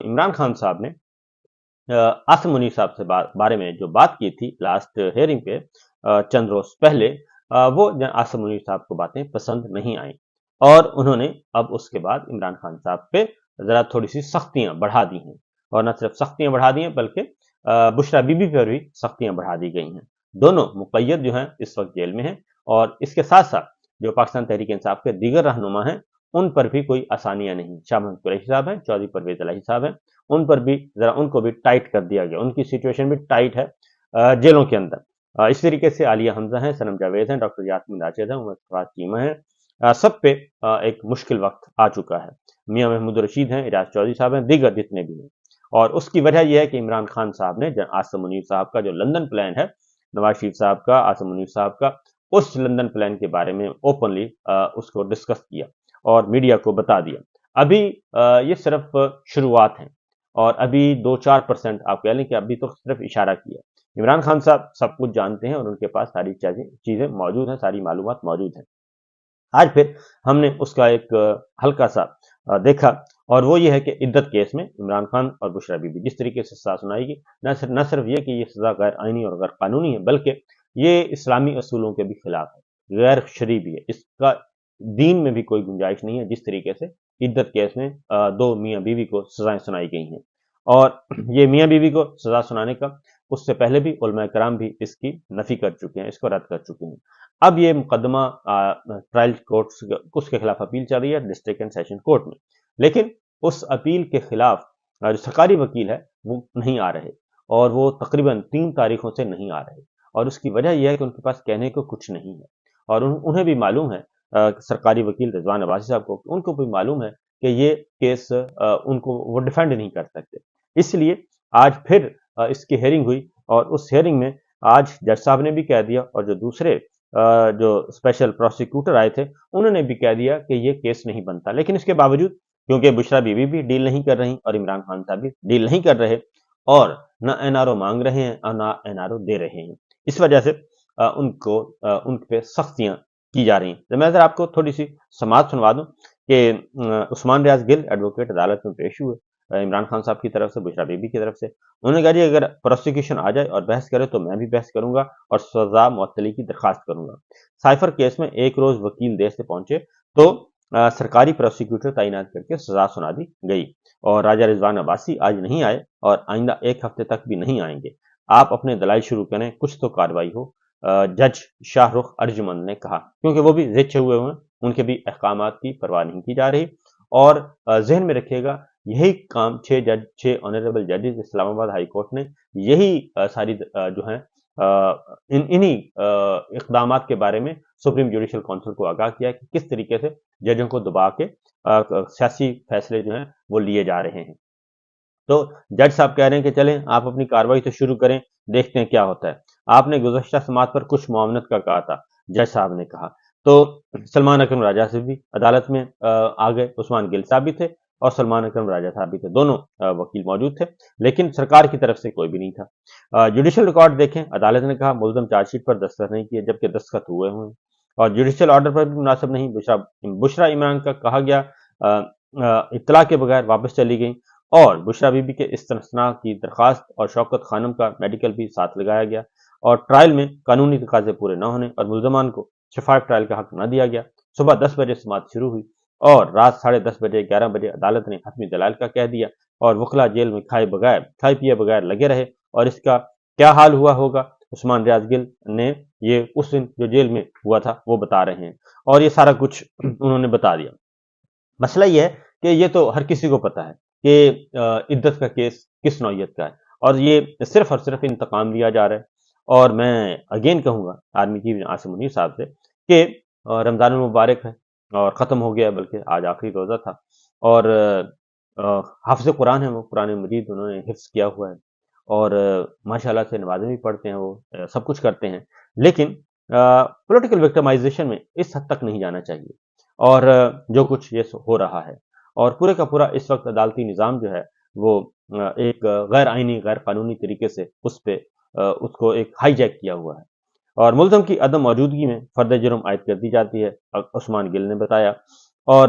عمران خان صاحب نے آصم منیر صاحب سے بارے میں جو بات کی تھی لاسٹ ہیئرنگ پہ چند روز پہلے، وہ آصم منیر صاحب کو باتیں پسند نہیں آئیں، اور انہوں نے اب اس کے بعد عمران خان صاحب پہ ذرا تھوڑی سی سختیاں بڑھا دی ہیں، اور نہ صرف سختیاں بڑھا دی ہیں بلکہ بشرا بی بی پر بھی سختیاں بڑھا دی گئی ہیں۔ دونوں مقید جو ہیں اس وقت جیل میں ہیں، اور اس کے ساتھ ساتھ جو پاکستان تحریک انصاف کے دیگر رہنما ہیں ان پر بھی کوئی آسانیاں نہیں۔ شاہ محمود قریشی صاحب ہیں، چودھری پرویز الہی صاحب ہیں، ان پر بھی ذرا ان کو بھی ٹائٹ کر دیا گیا، ان کی سچویشن بھی ٹائٹ ہے جیلوں کے اندر۔ اس طریقے سے عالیہ حمزہ ہیں، صنم جاوید ہیں، ڈاکٹر یاسمین راشد ہیں، عمر فراز چیمہ ہیں، سب پہ ایک مشکل وقت آ چکا ہے۔ میاں محمود رشید ہیں، اعجاز چودھری صاحب ہیں، دیگر جتنے بھی ہیں، اور اس کی وجہ یہ ہے کہ عمران خان صاحب نے آصم منیر صاحب کا جو لندن پلان ہے، نواز شریف صاحب کا، آصم منیر صاحب کا، اس لندن پلان کے بارے میں اوپنلی اس کو ڈسکس کیا اور میڈیا کو بتا دیا۔ ابھی یہ صرف شروعات ہیں، اور ابھی 2-4% آپ کہہ لیں کہ ابھی تو صرف اشارہ کیا۔ عمران خان صاحب سب کچھ جانتے ہیں اور ان کے پاس ساری چیزیں موجود ہیں، ساری معلومات موجود ہیں۔ آج پھر ہم نے اس کا ایک ہلکا سا دیکھا، اور وہ یہ ہے کہ عدت کیس میں عمران خان اور بشرا بی بی جس طریقے سے سزا سنائی گئی، نہ صرف یہ کہ یہ سزا غیر آئینی اور غیر قانونی ہے، بلکہ یہ اسلامی اصولوں کے بھی خلاف ہے، غیر شرعی بھی ہے، اس کا دین میں بھی کوئی گنجائش نہیں ہے جس طریقے سے عدت کیس میں دو میاں بیوی کو سزائیں سنائی گئی ہیں۔ اور یہ میاں بیوی کو سزا سنانے کا اس سے پہلے بھی علماء کرام بھی اس کی نفی کر چکے ہیں، اس کو رد کر چکے ہیں۔ اب یہ مقدمہ ٹرائل کورٹس اس کے خلاف اپیل چل رہی ہے ڈسٹرکٹ اینڈ سیشن کورٹ میں، لیکن اس اپیل کے خلاف جو سرکاری وکیل ہے وہ نہیں آ رہے، اور وہ تقریباً 3 تاریخوں سے نہیں آ رہے، اور اس کی وجہ یہ ہے کہ ان کے پاس کہنے کو کچھ نہیں ہے، اور انہیں بھی معلوم ہے، سرکاری وکیل رضوان عباسی صاحب کو، ان کو بھی معلوم ہے کہ یہ کیس ان کو وہ ڈیفینڈ نہیں کر سکتے۔ اس لیے آج پھر اس کی ہیئرنگ ہوئی، اور اس ہیئرنگ میں آج جج صاحب نے بھی کہہ دیا، اور جو دوسرے جو اسپیشل پروسیکیوٹر آئے تھے انہوں نے بھی کہہ دیا کہ یہ کیس نہیں بنتا، لیکن اس کے باوجود کیونکہ بشرا بی بی بھی ڈیل نہیں کر رہی اور عمران خان صاحب بھی ڈیل نہیں کر رہے، اور نہ این آر او مانگ رہے ہیں اور نہ این آر او دے رہے ہیں، اس وجہ سے ان پہ سختیاں کی جا رہی ہیں۔ تو میں ذرا آپ کو تھوڑی سی سماعت سنوا دوں کہ عثمان ریاض گل ایڈوکیٹ عدالت میں پیش ہوئے عمران خان صاحب کی طرف سے، بشرا بی بی کی طرف سے۔ انہوں نے کہا جی اگر پروسیکیوشن آ جائے اور بحث کرے تو میں بھی بحث کروں گا اور سزا معطلی کی درخواست کروں گا۔ سائفر کیس میں ایک روز وکیل دیر سے پہنچے تو سرکاری پروسیکیوٹر تعینات کر کے سزا سنا دی گئی، اور راجہ رضوان عباسی آج نہیں آئے اور آئندہ 1 ہفتے تک بھی نہیں آئیں گے۔ آپ اپنے دلائل شروع کریں، کچھ تو کارروائی ہو، جج شاہ رخ ارجمند نے کہا، کیونکہ وہ بھی ضد ہوئے ہوئے ہیں، ان کے بھی احکامات کی پرواہ نہیں کی جا رہی، اور ذہن میں رکھیے گا یہی کام 6 آنریبل ججز اسلام آباد ہائی کورٹ نے یہی ساری جو ہیں انہی اقدامات کے بارے میں سپریم جوڈیشل کونسل کو آگاہ کیا کہ کس طریقے سے ججوں کو دبا کے سیاسی فیصلے جو ہیں وہ لیے جا رہے ہیں۔ تو جج صاحب کہہ رہے ہیں کہ چلیں آپ اپنی کارروائی تو شروع کریں، دیکھتے ہیں کیا ہوتا ہے۔ آپ نے گزشتہ سماعت پر کچھ معاونت کا کہا تھا، جج صاحب نے کہا، تو سلمان اکرم راجہ سے بھی عدالت میں آ گئے، عثمان گل صاحب بھی تھے اور سلمان اکرم راجہ صاحب بھی تھے، دونوں وکیل موجود تھے، لیکن سرکار کی طرف سے کوئی بھی نہیں تھا۔ جوڈیشل ریکارڈ دیکھیں، عدالت نے کہا ملزم چارج شیٹ پر دستخط نہیں کیے جبکہ دستخط ہوئے ہوئے، اور جوڈیشل آرڈر پر بھی مناسب نہیں، بشرا عمران کا کہا گیا اطلاع کے بغیر واپس چلی گئی، اور بشرا بی بی کے استثناء کی درخواست اور شوکت خانم کا میڈیکل بھی ساتھ لگایا گیا، اور ٹرائل میں قانونی تقاضے پورے نہ ہونے اور ملزمان کو شفاف ٹرائل کا حق نہ دیا گیا۔ صبح 10 بجے سماعت شروع ہوئی، اور رات 10:30 بجے 11 بجے عدالت نے حتمی دلائل کا کہہ دیا، اور وکلا جیل میں کھائے پیے بغیر لگے رہے، اور اس کا کیا حال ہوا ہوگا عثمان ریاض گل نے یہ اس دن جو جیل میں ہوا تھا وہ بتا رہے ہیں، اور یہ سارا کچھ انہوں نے بتا دیا۔ مسئلہ یہ ہے کہ یہ تو ہر کسی کو پتا ہے کہ عدت کا کیس کس نوعیت کا ہے، اور یہ صرف اور صرف انتقام لیا جا رہا ہے۔ اور میں اگین کہوں گا آرمی چیف آصم منیر صاحب سے کہ رمضان المبارک ہے اور ختم ہو گیا، بلکہ آج آخری روزہ تھا، اور حافظ قرآن ہے، وہ قرآن مجید انہوں نے حفظ کیا ہوا ہے، اور ماشاءاللہ سے نمازیں بھی پڑھتے ہیں، وہ سب کچھ کرتے ہیں، لیکن پولیٹیکل وکٹمائزیشن میں اس حد تک نہیں جانا چاہیے، اور جو کچھ یہ ہو رہا ہے، اور پورے کا پورا اس وقت عدالتی نظام جو ہے وہ ایک غیر آئینی غیر قانونی طریقے سے اس کو ایک ہائی جیک کیا ہوا ہے، اور ملزم کی عدم موجودگی میں فرد جرم عائد کر دی جاتی ہے، عثمان گل نے بتایا، اور